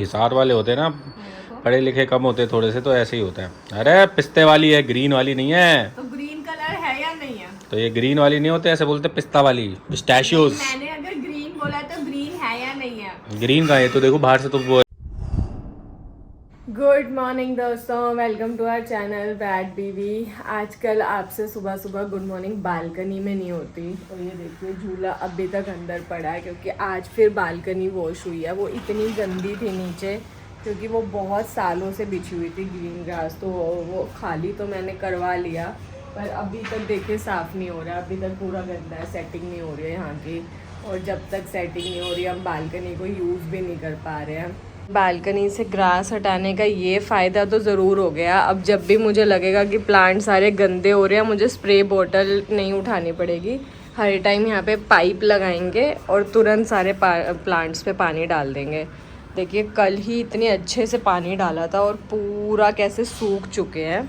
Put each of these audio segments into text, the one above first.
हिसार वाले होते हैं ना, पढ़े लिखे कम होते थोड़े से, तो ऐसे ही होता है। अरे पिस्ते वाली है, ग्रीन वाली नहीं है। तो ग्रीन कलर है या नहीं है? तो ये ग्रीन वाली नहीं होते, ऐसे बोलते पिस्ता वाली, पिस्टैशियोज। मैंने अगर ग्रीन बोला तो ग्रीन है या नहीं है? ग्रीन का है तो देखो बाहर से तो वो। गुड मॉर्निंग दोस्तों, welcome to our channel bad Biwi. आजकल आपसे सुबह सुबह गुड मॉर्निंग बालकनी में नहीं होती। और ये देखिए झूला अभी तक अंदर पड़ा है क्योंकि आज फिर बालकनी वॉश हुई है। वो इतनी गंदी थी नीचे क्योंकि वो बहुत सालों से बिछी हुई थी ग्रीन ग्रास, तो वो खाली तो मैंने करवा लिया, पर अभी तक देखिए साफ़ नहीं हो रहा। अभी तक पूरा गंदा है, सेटिंग नहीं हो रही है यहाँ की। और जब तक सेटिंग नहीं हो रही हम बालकनी को यूज़ भी नहीं कर पा रहे हैं। बालकनी से ग्रास हटाने का ये फ़ायदा तो ज़रूर हो गया। अब जब भी मुझे लगेगा कि प्लांट सारे गंदे हो रहे हैं, मुझे स्प्रे बोतल नहीं उठानी पड़ेगी। हर टाइम यहाँ पे पाइप लगाएंगे और तुरंत सारे प्लांट्स पे पानी डाल देंगे। देखिए कल ही इतने अच्छे से पानी डाला था और पूरा कैसे सूख चुके हैं,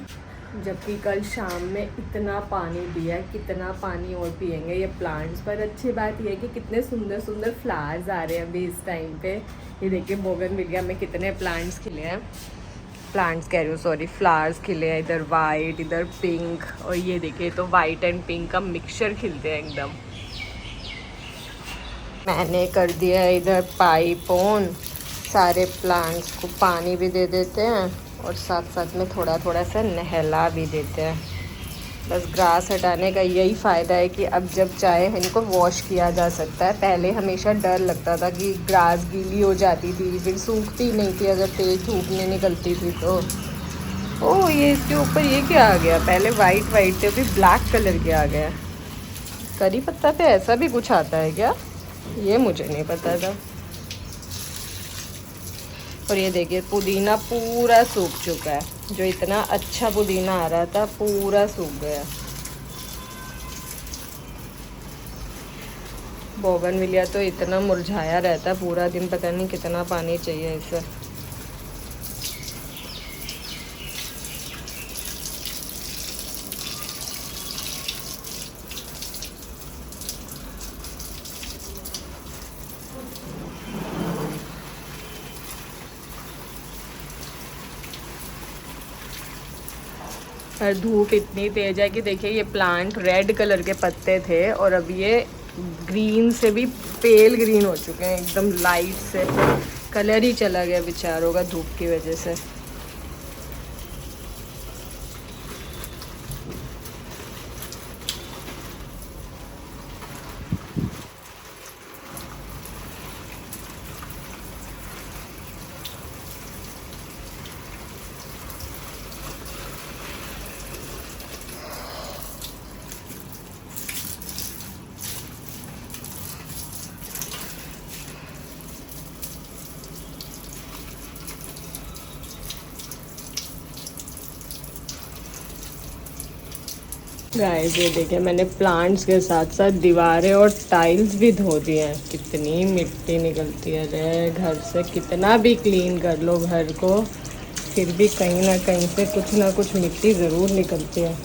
जबकि कल शाम में इतना पानी दिया। कितना पानी और पिएंगे ये प्लांट्स। पर अच्छी बात यह है कि कितने सुंदर सुंदर फ्लावर्स आ रहे हैं अभी इस टाइम पे। ये देखिए बोगनविलिया में कितने प्लांट्स खिले हैं, प्लांट्स कह रही हूँ सॉरी, फ्लावर्स खिले हैं। इधर वाइट, इधर पिंक, और ये देखिए तो वाइट एंड पिंक का मिक्सचर खिलते हैं एकदम। मैंने कर दिया है इधर पाइप ऑन, सारे प्लांट्स को पानी भी दे देते हैं और साथ साथ में थोड़ा थोड़ा सा नहला भी देते हैं। बस ग्रास हटाने का यही फ़ायदा है कि अब जब चाहे इनको वॉश किया जा सकता है। पहले हमेशा डर लगता था कि ग्रास गीली हो जाती थी, फिर सूखती नहीं थी अगर तेज़ धूप नहीं निकलती थी तो। ओह ये इसके ऊपर ये क्या आ गया, पहले वाइट वाइट थे अभी ब्लैक कलर के आ गया। करी पत्ता पे ऐसा भी कुछ आता है क्या, ये मुझे नहीं पता था। और ये देखिए पुदीना पूरा सूख चुका है, जो इतना अच्छा पुदीना आ रहा था पूरा सूख गया। बोगनविलिया तो इतना मुरझाया रहता पूरा दिन, पता नहीं कितना पानी चाहिए इसे। और धूप इतनी तेज है कि देखिए ये प्लांट रेड कलर के पत्ते थे और अब ये ग्रीन से भी पेल ग्रीन हो चुके हैं, एकदम लाइट से कलर ही चला गया बेचारों का धूप की वजह से। गाइस ये देखिए मैंने प्लांट्स के साथ साथ दीवारें और टाइल्स भी धो दिए हैं। कितनी मिट्टी निकलती है रे घर से, कितना भी क्लीन कर लो घर को फिर भी कहीं ना कहीं से कुछ ना कुछ मिट्टी ज़रूर निकलती है।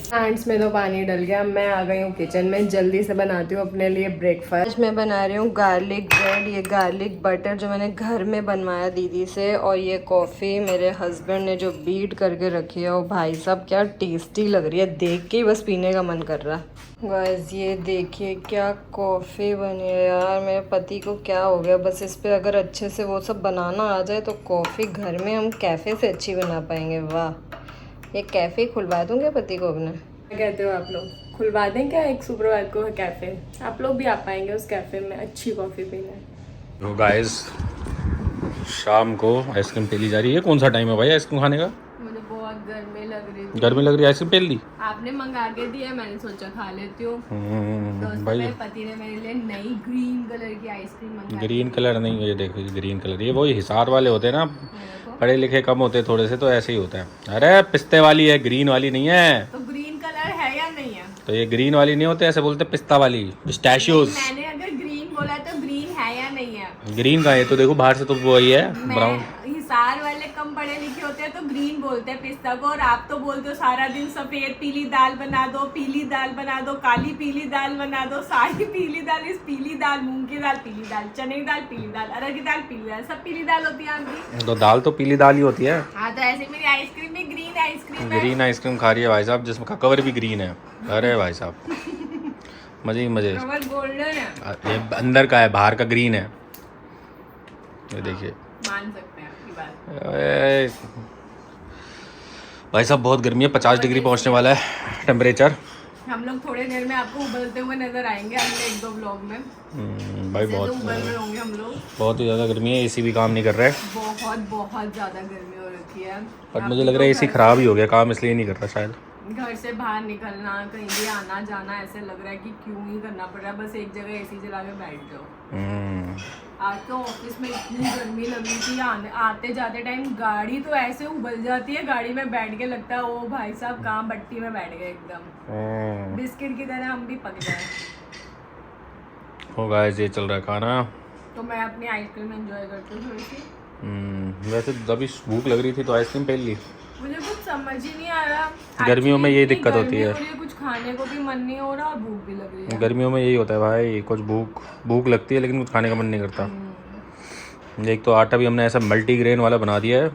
प्लांट्स में तो पानी डल गया। मैं आ गई हूँ किचन में, जल्दी से बनाती हूँ अपने लिए ब्रेकफास्ट। आज मैं बना रही हूँ गार्लिक ब्रेड, ये गार्लिक बटर जो मैंने घर में बनवाया दीदी से, और ये कॉफ़ी मेरे हस्बैंड ने जो बीट करके रखी है। और भाई साहब क्या टेस्टी लग रही है, देख के ही बस पीने का मन कर रहा। गाइस ये देखिए क्या कॉफ़ी बनी है यार, मेरे पति को क्या हो गया, बस इस पर अगर अच्छे से वो सब बनाना आ जाए तो कॉफ़ी घर में हम कैफ़े से अच्छी बना पाएंगे। वाह, एक कैफ़े खुलवा दूँगे पति को अपने। क्या कहते हो आप लोग, खुलवा दें क्या एक शुक्रवार को कैफ़े? आप लोग भी आ पाएंगे उस कैफ़े में अच्छी कॉफ़ी पीने। तो गाइस शाम को आइसक्रीम पी ली जा रही है। कौन सा टाइम है भाई आइसक्रीम खाने का? मुझे बहुत गर्मी लग रही थी। गर्मी लग रही है, आइसक्रीम पी ली? आपने मंगा के दिया, मैंने सोचा खा लेती हूँ। भाई मेरे पति ने मेरे लिए नई ग्रीन कलर की आइसक्रीम मंगाई। ग्रीन कलर नहीं, ये देखो ग्रीन कलर, ये वही हिसार वाले होते हैं ना, पढ़े लिखे कम होते थोड़े से, तो ऐसे ही होता है। अरे पिस्ते वाली है, ग्रीन वाली नहीं है। तो ग्रीन कलर है या नहीं है? तो ये ग्रीन वाली नहीं होते, ऐसे बोलते पिस्ता वाली, पिस्टैशियोज। मैंने अगर ग्रीन बोला तो ग्रीन है या नहीं है? ग्रीन का है तो देखो बाहर से तो वही है ब्राउन। हिसार वाले कम पढ़े लिखे होते हैं तो ग्रीन बोल बोलते हैं पिस्ता को, और आप तो बोलते हो सारा दिन सफेद पीली दाल बना दो, पीली दाल बना दो, काली पीली दाल बना दो, सारी पीली दाल, इस पीली दाल, मूंग की दाल पीली दाल, चने की दाल पीली दाल, अरहर की दाल पीली दाल, सब पीली दाल होती है आपकी। तो दाल तो पीली दाल ही होती है। हाँ तो ऐसे मेरी आइसक्रीम भी ग्रीन आइसक्रीम है। ग्रीन आइसक्रीम खा रही है भाई साहब, जिसमें कवर भी ग्रीन है। अरे भाई साहब मजे ही मजे। कवर गोल्डन है, ये अंदर का है, बाहर का ग्रीन है। ये देखिए, मान सकते हैं आपकी बात। भाई साहब बहुत गर्मी है, 50 डिग्री पहुंचने वाला है टेम्परेचर। हम लोग थोड़े देर में आपको उबलते हुए नजर आएंगे अगले 1-2 व्लॉग में। भाई तो बहुत उबल रहे होंगे हम लोग। बहुत ही ज़्यादा गर्मी है, एसी भी काम नहीं कर रहा है। बहुत ज्यादा गर्मी हो रखी है। पर मुझे लग रहा है एसी ख़राब ही हो गया, काम इसलिए नहीं कर रहा शायद। घर से बाहर निकलना, कहीं भी आना जाना ऐसे लग रहा है कि क्यों ही करना पड़ रहा है, बस एक जगह एसी चला के बैठ जाओ। आज तो ऑफिस में इतनी गर्मी लग रही थी, आते जाते टाइम गाड़ी तो ऐसे उबल जाती है, गाड़ी में बैठ के लगता है ओ भाई साहब कहाँ भट्टी में बैठ गए एकदम, बिस्किट की तरह हम भी पक गए। हो गाइस, ये चल रहा है खाना। तो मैं अपनी आइसक्रीम एंजॉय करती हूँ थोड़ी सी। वैसे अभी भूख लग रही थी तो आइसक्रीम पहन ली। मुझे कुछ समझ ही नहीं आ रहा, गर्मियों में यही दिक्कत होती है। कुछ खाने को भी मन नहीं हो रहा और भूख भी लग रही है। गर्मियों में यही होता है भाई, कुछ भूख लगती है लेकिन कुछ खाने का मन नहीं करता। एक तो आटा भी हमने ऐसा मल्टीग्रेन वाला बना दिया है,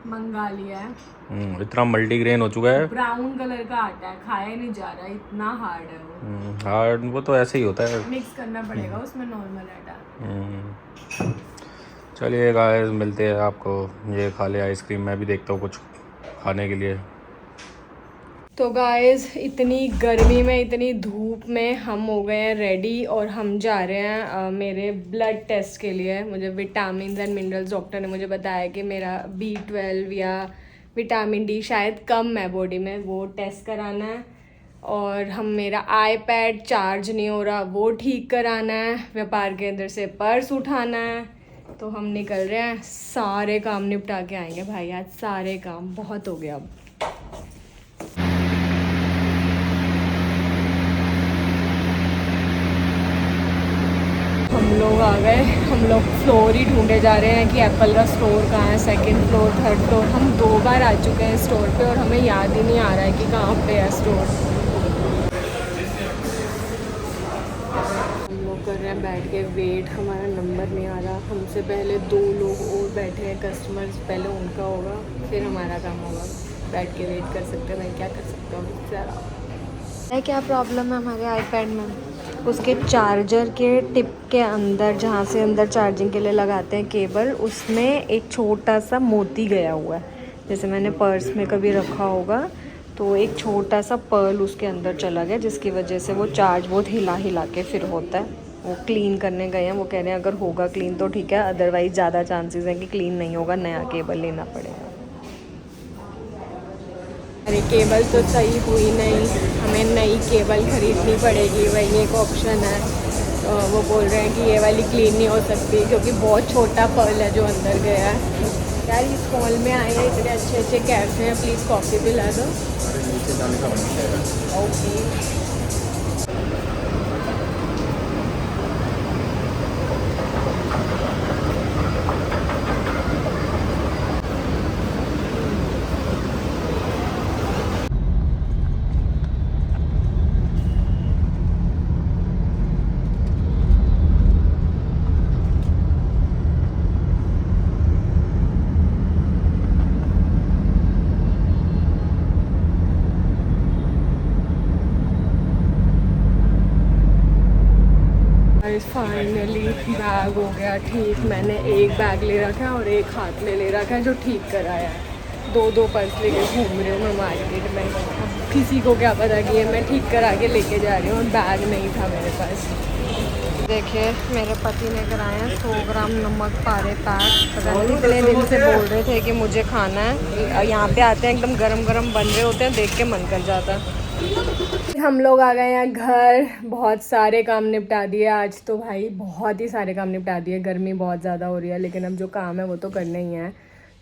मंगा लिया है। इतना मल्टीग्रेन हो चुका है, ब्राउन कलर का आटा है, खाया नहीं जा रहा, इतना हार्ड है वो। हार्ड वो तो ऐसे ही होता है, मिक्स करना पड़ेगा उसमें नॉर्मल आटा। चलिए गाइस मिलते हैं आपको, ये खा ले आइसक्रीम, मैं भी देखता हूँ कुछ खाने के लिए। तो गाइस इतनी गर्मी में, इतनी धूप में हम हो गए हैं रेडी और हम जा रहे हैं मेरे ब्लड टेस्ट के लिए। मुझे विटामिन एंड मिनरल्स, डॉक्टर ने मुझे बताया कि मेरा B12 या विटामिन D शायद कम है बॉडी में, वो टेस्ट कराना है। और हम मेरा iPad चार्ज नहीं हो रहा, वो ठीक कराना है। व्यापार केंद्र से पर्स उठाना है। तो हम निकल रहे हैं, सारे काम निपटा के आएंगे भाई आज, सारे काम बहुत हो गया अब। हम लोग आ गए, हम लोग फ्लोर ही ढूंढे जा रहे हैं कि एप्पल का स्टोर कहाँ है, सेकंड फ्लोर, थर्ड फ्लोर। हम 2 बार आ चुके हैं स्टोर पे और हमें याद ही नहीं आ रहा है कि कहाँ पे है स्टोर। हम लोग कर रहे हैं बैठ के वेट, हमारा नंबर नहीं आ रहा। हमसे पहले 2 लोग और बैठे हैं कस्टमर्स, पहले उनका होगा फिर हमारा काम होगा। बैठ के वेट कर सकते हैं, मैं क्या कर सकता हूँ ज़रा। क्या प्रॉब्लम है हमारे आईपैड में, उसके चार्जर के टिप के अंदर, जहाँ से अंदर चार्जिंग के लिए लगाते हैं केबल, उसमें एक छोटा सा मोती गया हुआ है। जैसे मैंने पर्स में कभी रखा होगा तो एक छोटा सा पर्ल उसके अंदर चला गया, जिसकी वजह से वो चार्ज बहुत हिला हिला के फिर होता है। वो क्लीन करने गए हैं, वो कह रहे हैं अगर होगा क्लीन तो ठीक है, अदरवाइज़ ज़्यादा चांसेस हैं कि क्लीन नहीं होगा, नया केबल लेना पड़ेगा। अरे केबल तो सही हुई नहीं, हमें नई केबल खरीदनी पड़ेगी, वही एक ऑप्शन है। वो बोल रहे हैं कि ये वाली क्लीन नहीं हो सकती क्योंकि बहुत छोटा पर्ल है जो अंदर गया है। यार इस मॉल में आए हैं, इतने अच्छे अच्छे कैफ़े हैं, प्लीज़ कॉफ़ी पिला दो। ओके फाइनली बैग हो गया ठीक। मैंने एक बैग ले रखा है और एक हाथ में ले रखा है जो ठीक कराया है। 2 पर्स लेके घूम रही हूँ मैं मार्केट में। अब किसी को क्या पता कि ये मैं ठीक करा के लेके जा रही हूँ और बैग नहीं था मेरे पास। देखिए मेरे पति ने कराए हैं 100 ग्राम नमक पारे पैक। पता नहीं इतने दिन से बोल रहे थे कि मुझे खाना है। यहाँ पे आते हैं एकदम गरम गरम बन रहे होते हैं, देख के मन कर जाता है। हम लोग आ गए हैं घर, बहुत सारे काम निपटा दिए आज तो भाई, बहुत ही सारे काम निपटा दिए। गर्मी बहुत ज़्यादा हो रही है लेकिन अब जो काम है वो तो करना ही है।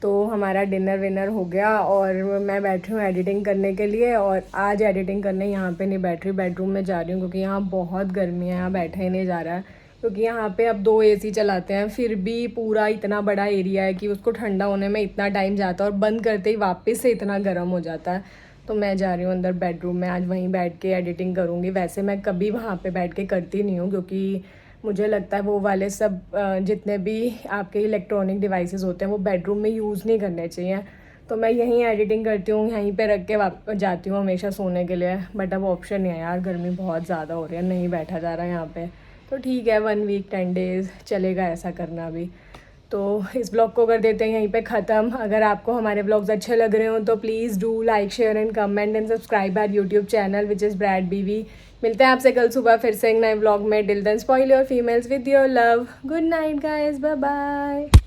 तो हमारा डिनर विनर हो गया और मैं बैठी हूँ एडिटिंग करने के लिए। और आज एडिटिंग करने यहाँ पे नहीं बैठ रही, बेडरूम में जा रही हूँ क्योंकि यहाँ बहुत गर्मी है, यहाँ बैठा ही नहीं जा रहा है। क्योंकि यहाँ पे अब 2 एसी चलाते हैं, फिर भी पूरा इतना बड़ा एरिया है कि उसको ठंडा होने में इतना टाइम जाता है और बंद करते ही वापस से इतना गर्म हो जाता है। तो मैं जा रही हूँ अंदर बेडरूम में, आज वहीं बैठ के एडिटिंग करूँगी। वैसे मैं कभी वहाँ पे बैठ के करती नहीं हूँ, क्योंकि मुझे लगता है वो वाले सब जितने भी आपके इलेक्ट्रॉनिक डिवाइसेस होते हैं वो बेडरूम में यूज़ नहीं करने चाहिए। तो मैं यहीं एडिटिंग करती हूँ, यहीं पे रख के वापस जाती हूँ हमेशा सोने के लिए। बट अब ऑप्शन नहीं है यार, गर्मी बहुत ज़्यादा हो रही है, नहीं बैठा जा रहा है यहाँ पे। तो ठीक है, 1 वीक 10 डेज़ चलेगा ऐसा करना भी। तो इस ब्लॉग को कर देते हैं यहीं पे ख़त्म। अगर आपको हमारे ब्लॉग्स अच्छे लग रहे हो तो please do like share and comment and subscribe our YouTube channel which is bad Biwi. मिलते हैं आपसे कल सुबह फिर से एक नए ब्लॉग में। Till then spoil your females with your love. Good night guys, bye bye.